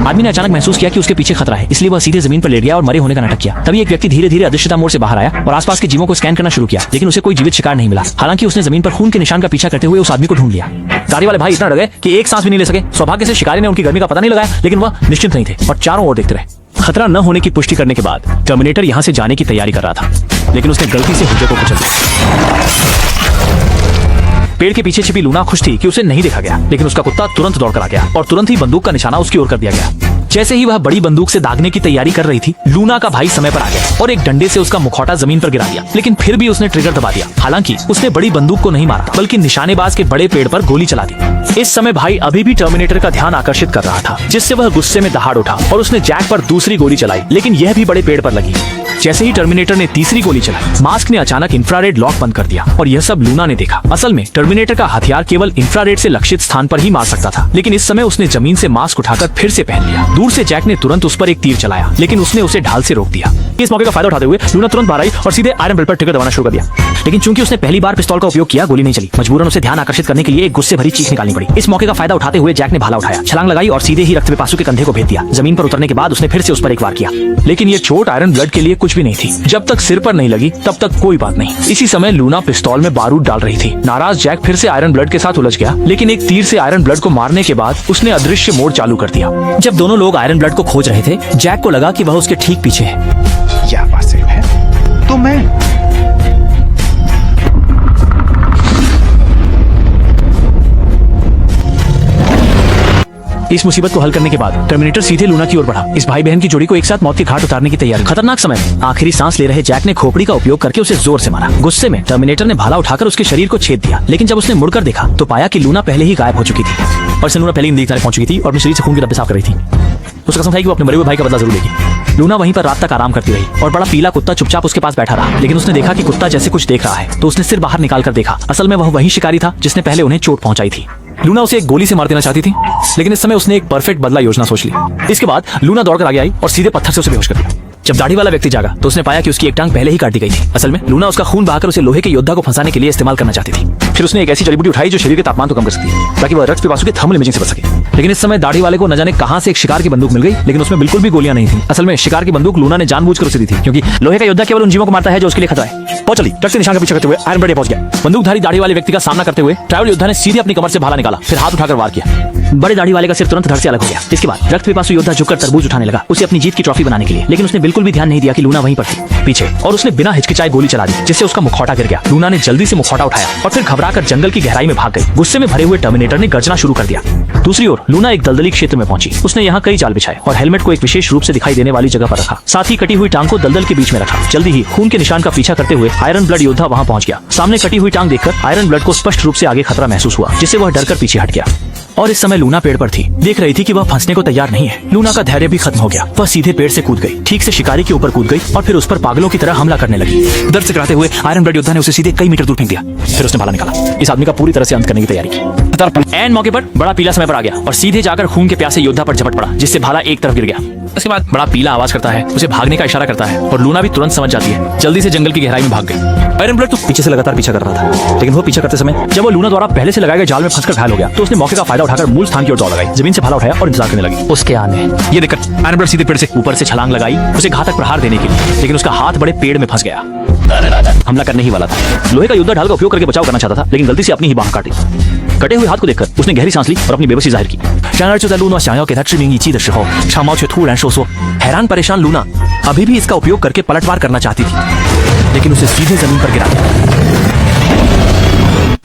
आदमी ने अचानक महसूस किया कि उसके पीछे खतरा है, इसलिए वह सीधे जमीन पर लेट गया और मरे होने का नाटक किया। तभी एक व्यक्ति धीरे धीरे अदृश्यता मोड़ से बाहर आया और आसपास के जीवों को स्कैन करना शुरू किया, लेकिन उसे कोई जीवित शिकार नहीं मिला। हालांकि उसने जमीन पर खून के निशान का पीछा करते हुए उस आदमी को ढूंढ लिया। गाड़ी वाले भाई इतना डर गए कि एक सांस भी नहीं ले सके। सौभाग्य से शिकारी ने उनकी गर्मी का पता नहीं लगाया, लेकिन वह निश्चिंत नहीं थे और चारों ओर देखते रहे। खतरा न होने की पुष्टि करने के बाद टर्मिनेटर यहाँ से जाने की तैयारी कर रहा था, लेकिन उसने गलती से हुज्जे को कुचल दिया। पेड़ के पीछे छिपी लूना खुश थी कि उसे नहीं देखा गया, लेकिन उसका कुत्ता तुरंत दौड़कर आ गया और तुरंत ही बंदूक का निशाना उसकी ओर कर दिया गया। जैसे ही वह बड़ी बंदूक से दागने की तैयारी कर रही थी, लूना का भाई समय पर आ गया और एक डंडे से उसका मुखौटा जमीन पर गिरा दिया, लेकिन फिर भी उसने ट्रिगर दबा दिया। हालांकि उसने बड़ी बंदूक को नहीं मारा, बल्कि निशानेबाज के बड़े पेड़ पर गोली चला दी। इस समय भाई अभी भी टर्मिनेटर का ध्यान आकर्षित कर रहा था, जिससे वह गुस्से में दहाड़ उठा और उसने जैक पर दूसरी गोली चलाई, लेकिन यह भी बड़े पेड़ पर लगी। जैसे ही टर्मिनेटर ने तीसरी गोली चलाई, मास्क ने अचानक इंफ्रारेड लॉक बंद कर दिया और यह सब लूना ने देखा। असल में टर्मिनेटर का हथियार केवल इंफ्रारेड से लक्षित स्थान पर ही मार सकता था, लेकिन इस समय उसने जमीन से मास्क उठाकर फिर से पहन लिया। दूर से जैक ने तुरंत उस पर एक तीर चलाया, लेकिन उसने उसे ढाल से रोक दिया। इस मौके का फायदा उठाते हुए लूना तुरंत बाहर आई और सीधे आयरन बेल्ट पर ट्रिगर दबाना शुरू कर दिया, लेकिन चूंकि उसने पहली बार पिस्तौल का उपयोग किया, गोली नहीं चली। मजबूरन उसे ध्यान आकर्षित करने के लिए एक गुस्से भरी चीख निकालनी पड़ी। इस मौके का फायदा उठाते हुए जैक ने भाला उठाया, छलांग लगाई और सीधे ही रक्तपिपासु के कंधे को भेद दिया। जमीन पर उतरने के बाद उसने फिर से उस पर एक वार किया, लेकिन ये चोट आयरन ब्लड के लिए कुछ भी नहीं थी। जब तक सिर पर नहीं लगी तब तक कोई बात नहीं। इसी समय लूना पिस्तौल में बारूद डाल रही थी। नाराज जैक फिर से आयरन ब्लड के साथ उलझ गया, लेकिन एक तीर से आयरन ब्लड को मारने के बाद उसने अदृश्य मोड चालू कर दिया। जब दोनों लोग आयरन ब्लड को खोज रहे थे, जैक को लगा कि वह उसके ठीक पीछे है। क्या बात है? तो मैं इस मुसीबत को हल करने के बाद टर्मिनेटर सीधे लूना की ओर बढ़ा। इस भाई बहन की जोड़ी को एक साथ मौत के घाट उतारने की तैयारी। खतरनाक समय में आखिरी सांस ले रहे जैक ने खोपड़ी का उपयोग करके उसे जोर से मारा। गुस्से में टर्मिनेटर ने भाला उठाकर उसके शरीर को छेद दिया, लेकिन जब उसने मुड़कर देखा तो पाया कि लूना पहले ही गायब हो चुकी थी और लूना पहले ही नदी किनारे पहुंच चुकी थी और अपने शरीर से खून के धब्बे साफ कर रही थी। उसका कसम था कि वो अपने मरे हुए भाई का बदला जरूर लेगी। लूना वहीं पर रात तक आराम करती रही और बड़ा पीला कुत्ता चुपचाप उसके पास बैठा रहा, लेकिन उसने देखा कि कुत्ता जैसे कुछ देख रहा है, तो उसने सिर बाहर निकाल कर देखा। असल में वह वही शिकारी था जिसने पहले उन्हें चोट पहुंचाई थी। लूना उसे एक गोली से मार देना चाहती थी, लेकिन इस समय उसने एक परफेक्ट बदला योजना सोच ली। इसके बाद लूना दौड़कर आगे आई और सीधे पत्थर से उसे बेहोश कर दिया। जब दाढ़ी वाला व्यक्ति जागा तो उसने पाया कि उसकी एक टांग पहले ही काट दी गई थी। असल में लूना उसका खून बहाकर उसे लोहे के योद्धा को फंसाने के लिए इस्तेमाल करना चाहती थी। फिर उसने एक ऐसी जड़ी बूटी उठाई जो शरीर के तापमान को कम कर सकती है, ताकि वह रक्त पिपासु के थर्मल इमेजिंग से बच सके। लेकिन इस समय दाढ़ी वाले को न जाने कहां से एक शिकार की बंदूक मिल गई, लेकिन उसमें बिल्कुल भी गोलियां नहीं थी। असल में शिकार की बंदूक लूना ने जानबूझकर उसे दी थी, क्योंकि लोहे का योद्धा केवल उन जीवों को मारता है जो उसके लिए खतरा है। पहुंच चली, ट्रक के निशान का पीछा करते हुए आयरन ब्लड पहुंच गया। बंदूकधारी दाढ़ी वाले व्यक्ति का सामना करते हुए ट्राइबल योद्धा ने सीधे अपनी कमर से भाला निकाला, फिर हाथ उठाकर वार किया। बड़े दाढ़ी वाले का सिर तुरंत धड़ से अलग हो गया। इसके बाद रक्त पिपासु योद्धा झुककर तरबूज उठाने लगा, उसे अपनी जीत की ट्रॉफी बनाने के लिए, लेकिन उसने बिल्कुल भी ध्यान नहीं दिया कि लूना वहीं पर थी पीछे, और उसने बिना हिचकिचाए गोली चला दी, जिससे उसका मुखौटा गिर गया। लूना ने जल्दी से मुखौटा उठाया और फिर घबराकर जंगल की गहराई में भाग गई। गुस्से में भरे हुए टर्मिनेटर ने गर्जना शुरू कर दिया। दूसरी ओर लूना एक दलदली क्षेत्र में पहुंची। उसने यहाँ कई जाल बिछाए और हेलमेट को एक विशेष रूप से दिखाई देने वाली जगह पर रखा। साथ ही कटी हुई टांग को दलदल के बीच में रखा। जल्दी ही खून के निशान का पीछा करते हुए आयरन ब्लड योद्धा वहां पहुंच गया। सामने कटी हुई टांग देखकर आयरन ब्लड को स्पष्ट रूप से आगे खतरा महसूस हुआ, जिससे वह डरकर पीछे हट गया। और इस समय लूना पेड़ पर थी, देख रही थी कि वह फंसने को तैयार नहीं है। लूना का धैर्य भी खत्म हो गया। वह सीधे पेड़ से कूद गई, ठीक से शिकारी के ऊपर कूद गई और फिर उस पर पागलों की तरह हमला करने लगी। दर्द से कराते हुए आयरन ब्लड योद्धा ने उसे सीधे कई मीटर दूर फेंक दिया। फिर उसने भाला निकाला, इस आदमी का पूरी तरह से अंत करने की तैयारी की। एंड मौके पर बड़ा पीला समय पर आ गया और सीधे जाकर खून के प्यासे योद्धा पर झपट पड़ा, जिससे भाला एक तरफ गिर गया। उसके बाद बड़ा पीला आवाज करता है, उसे भागने का इशारा करता है और लूना भी तुरंत समझ जाती है। जल्दी से जंगल की गहराई में भाग गई। आयरन ब्लड तो पीछे से लगातार पीछा कर रहा था, लेकिन वो पीछा करते समय जब वो लूना द्वारा पहले से लगाए गए जाल में फंसकर घायल हो गया, तो उसने मौके का फायदा उठाकर मूल स्थान की ओर दौड़ लगाई। जमीन से भाला उठाया और इंतजार करने लगी। उसके आने ये देखकर आयरन ब्लड सीधे पेड़ से ऊपर से छलांग लगाई उसे घातक प्रहार देने के लिए, लेकिन उसका हाथ बड़े पेड़ में फंस गया। हमला करने ही वाला था। लोहे का योद्धा ढाल का उपयोग करके बचाव करना चाहता था, लेकिन गलती से अपनी ही बाह काटी। कटे हुए हाथ को देखकर उसने गहरी सांस ली और अपनी बेबसी जाहिर की। 然而就在路诺想要给他致命一击的时候，长毛却突然收缩。हैरान परेशान लूना अभी भी इसका उपयोग करके पलटवार करना चाहती थी, लेकिन उसे सीधे जमीन पर गिरा दिया।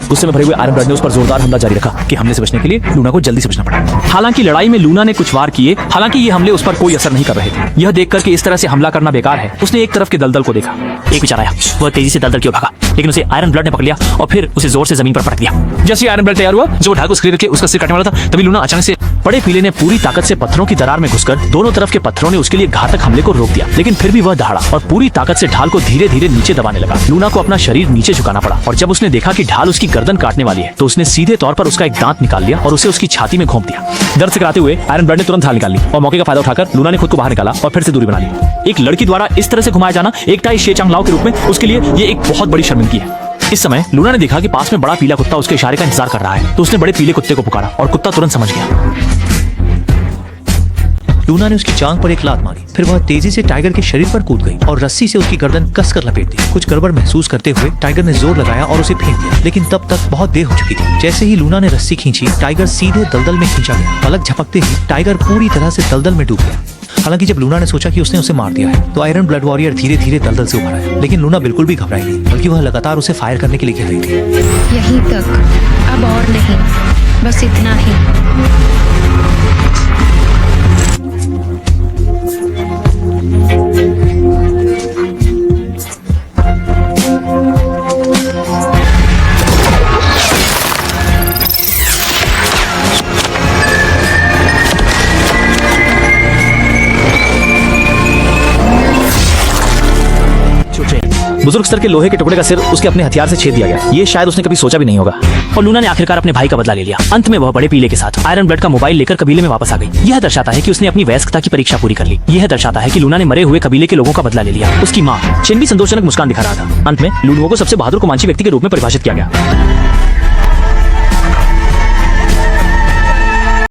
गुस्से में भरे हुए आयरन ब्लड ने उस पर जोरदार हमला जारी रखा कि हमले से बचने के लिए लूना को जल्दी से बचना पड़ा। हालांकि लड़ाई में लूना ने कुछ वार किए, हालांकि ये हमले उस पर कोई असर नहीं कर रहे थे। यह देखकर कि इस तरह से हमला करना बेकार है, उसने एक तरफ के दलदल को देखा। एक विचार आया, वह तेजी से दलदल की ओर भागा, लेकिन उसे आयरन ब्लड ने पकड़ लिया और फिर उसे जोर से जमीन पर पटक दिया। जैसे आयरन ब्लड तैयार हुआ, जो ढाल को स्क्रीन करके उसका सिर काटने वाला था, तभी लूना अचानक से बड़े पीले ने पूरी ताकत से पत्थरों की दरार में घुसकर दोनों तरफ के पत्थरों ने उसके लिए घातक हमले को रोक दिया, लेकिन फिर भी वह दहाड़ा और पूरी ताकत से ढाल को धीरे धीरे नीचे दबाने लगा। लूना को अपना शरीर नीचे झुकाना पड़ा और जब उसने देखा कि ढाल उसकी गर्दन काटने वाली है, तो उसने सीधे तौर पर उसका एक दांत निकाल लिया और उसे उसकी छाती में घोंप दिया। दर्द से कराते हुए आयरन ब्लड ने तुरंत ढाल निकाल ली और मौके का फायदा उठाकर लूना ने खुद को बाहर निकाला और फिर से दूरी बना ली। एक लड़की द्वारा इस तरह से घुमाया जाना एक टाई शेचांग लाओ के रूप में उसके लिए ये एक बहुत बड़ी शर्मिंदगी है। इस समय लूना ने देखा कि पास में बड़ा पीला कुत्ता उसके इशारे का इंतजार कर रहा है, तो उसने बड़े पीले कुत्ते को पुकारा और कुत्ता तुरंत समझ गया। लूना ने उसकी जांघ पर एक लात मारी। फिर वह तेजी से टाइगर के शरीर पर कूद गई और रस्सी से उसकी गर्दन कसकर लपेट दी। कुछ गड़बड़ महसूस करते हुए टाइगर ने जोर लगाया और उसे फेंक दिया, लेकिन तब तक बहुत देर हो चुकी थी। जैसे ही लूना ने रस्सी खींची, टाइगर सीधे दलदल में खींचा गया। पलक झपकते ही टाइगर पूरी तरह से दलदल में डूब गया। हालांकि जब लूना ने सोचा कि उसने उसे मार दिया है, तो आयरन ब्लड वॉरियर धीरे धीरे दलदल से उभरा है। लेकिन लूना बिल्कुल भी घबराई नहीं, बल्कि वह लगातार उसे फायर करने के लिए कह रही थी। यहीं तक, अब और नहीं, बस इतना ही। बुजुर्ग स्तर के लोहे के टुकड़े का सिर उसके अपने हथियार से छेद दिया गया। ये शायद उसने कभी सोचा भी नहीं होगा। और लूना ने आखिरकार अपने भाई का बदला ले लिया। अंत में वह बड़े पीले के साथ आयरन ब्लड का मोबाइल लेकर कबीले में वापस आ गई। यह दर्शाता है कि उसने अपनी वयस्कता की परीक्षा पूरी कर ली। यह दर्शाता है कि लूना ने मरे हुए कबीले के लोगों का बदला ले लिया। उसकी माँ चेन भी संतोषजनक मुस्कान दिखा रहा था। अंत में लूनुओं को सबसे बहादुर कोमांची व्यक्ति के रूप में परिभाषित किया गया।